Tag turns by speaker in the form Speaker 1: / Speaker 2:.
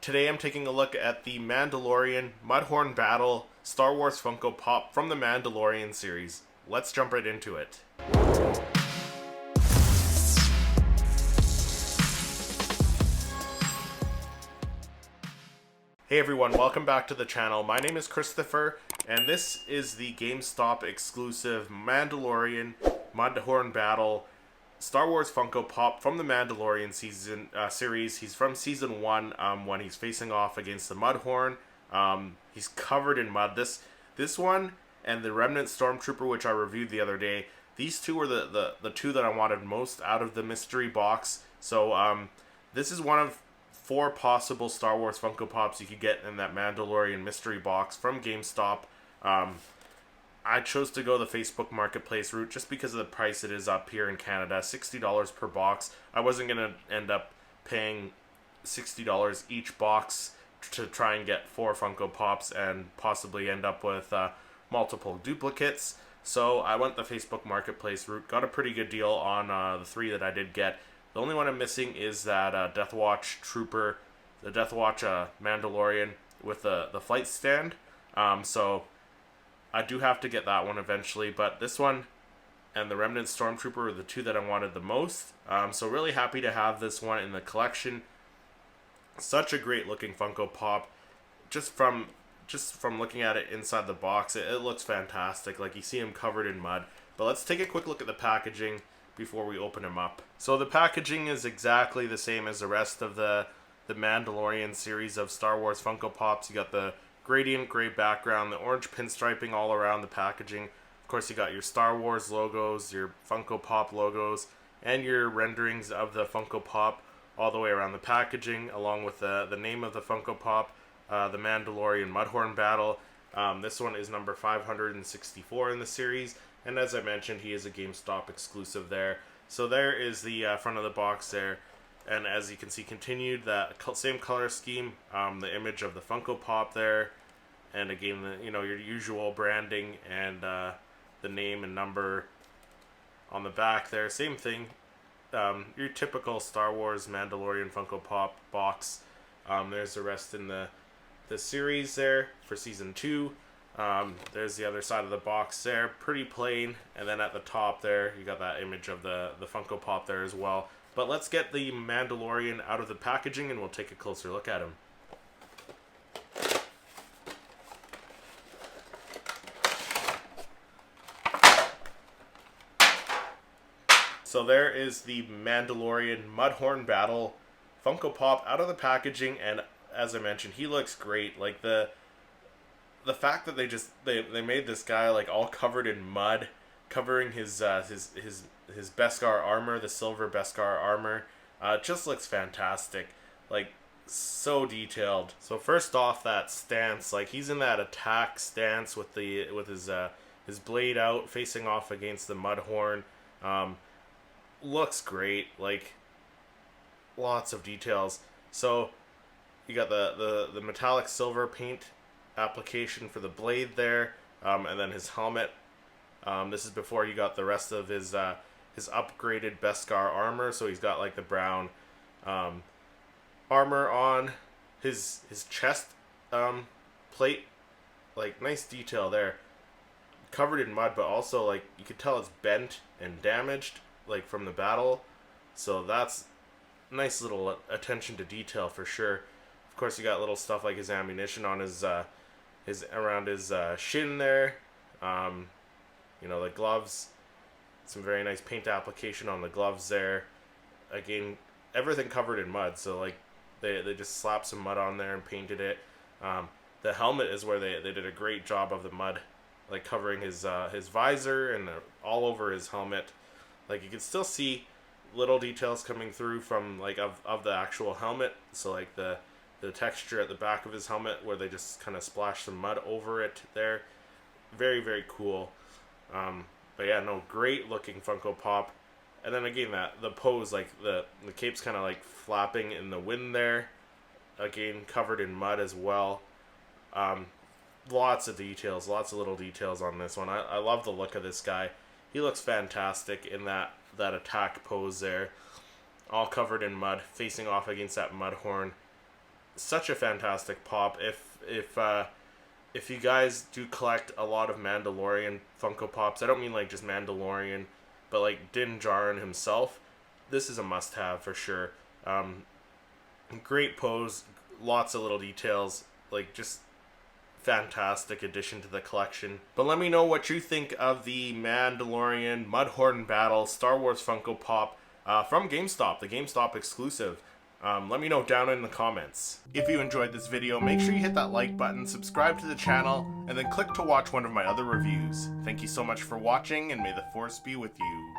Speaker 1: Today I'm taking a look at the Mandalorian Mudhorn Battle Star Wars Funko Pop from the Mandalorian series. Let's jump right into it. Hey everyone, welcome back to the channel. My name is Christopher, and this is the GameStop exclusive Mandalorian Mudhorn Battle Star Wars Funko Pop from the Mandalorian series. He's from season 1 when he's facing off against the Mudhorn. He's covered in mud. This one and the Remnant Stormtrooper, which I reviewed the other day, these two were the two that I wanted most out of the mystery box. So this is one of 4 possible Star Wars Funko Pops you could get in that Mandalorian mystery box from GameStop. I chose to go the Facebook Marketplace route just because of the price it is up here in Canada, $60 per box. I wasn't going to end up paying $60 each box to try and get 4 Funko Pops and possibly end up with multiple duplicates. So I went the Facebook Marketplace route, got a pretty good deal on the 3 that I did get. The only one I'm missing is that Death Watch Trooper, the Death Watch Mandalorian with the flight stand. So I do have to get that one eventually, but this one and the Remnant Stormtrooper were the 2 that I wanted the most. So really happy to have this one in the collection. Such a great looking Funko Pop. Just from looking at it inside the box, it looks fantastic. Like, you see him covered in mud. But let's take a quick look at the packaging before we open him up. So the packaging is exactly the same as the rest of the Mandalorian series of Star Wars Funko Pops. You got the gradient gray background, the orange pinstriping all around the packaging. Of course, you got your Star Wars logos, your Funko Pop logos, and your renderings of the Funko Pop all the way around the packaging, along with the name of the Funko Pop, the Mandalorian Mudhorn Battle. This one is number 564 in the series, and as I mentioned, he is a GameStop exclusive there. So there is the front of the box there. And as you can see, continued that same color scheme, the image of the Funko Pop there, and again, your usual branding and the name and number on the back there. Same thing, your typical Star Wars Mandalorian Funko Pop box. There's the rest in the series there for season 2. There's the other side of the box there, pretty plain, and then at the top there, you got that image of the Funko Pop there as well. But let's get the Mandalorian out of the packaging and we'll take a closer look at him. So there is the Mandalorian Mudhorn Battle Funko Pop out of the packaging, and as I mentioned, he looks great. Like, the fact that they made this guy like all covered in mud, covering his Beskar armor, the silver Beskar armor, just looks fantastic. Like, so detailed. So first off, that stance, like, he's in that attack stance with his blade out, facing off against the Mudhorn. Looks great. Like, lots of details. So you got the metallic silver paint application for the blade there, and then his helmet. This is before you got the rest of his upgraded Beskar armor. So he's got like the brown armor on his chest plate. Like, nice detail there. Covered in mud, but also, like, you could tell it's bent and damaged, like, from the battle. So that's nice little attention to detail for sure. Of course, you got little stuff like his ammunition on his around his shin there. The gloves, some very nice paint application on the gloves there. Again, everything covered in mud, so like they just slapped some mud on there and painted it. The helmet is where they did a great job of the mud, like covering his visor and all over his helmet. Like, you can still see little details coming through from like of the actual helmet. So like the texture at the back of his helmet where they just kind of splashed some mud over it there. Very, very cool. But yeah, no, great looking Funko Pop. And then again, the pose, like the cape's kind of like flapping in the wind there. Again, covered in mud as well. Lots of details, lots of little details on this one. I love the look of this guy. He looks fantastic in that attack pose there. All covered in mud, facing off against that Mudhorn. such a fantastic pop. If you guys do collect a lot of Mandalorian Funko Pops, I don't mean like just Mandalorian, but like Din Djarin himself, this is a must-have for sure. Great pose, lots of little details, like just fantastic addition to the collection. But let me know what you think of the Mandalorian Mudhorn Battle Star Wars Funko Pop from GameStop, the GameStop exclusive. Let me know down in the comments. If you enjoyed this video, make sure you hit that like button, subscribe to the channel, and then click to watch one of my other reviews. Thank you so much for watching, and may the Force be with you.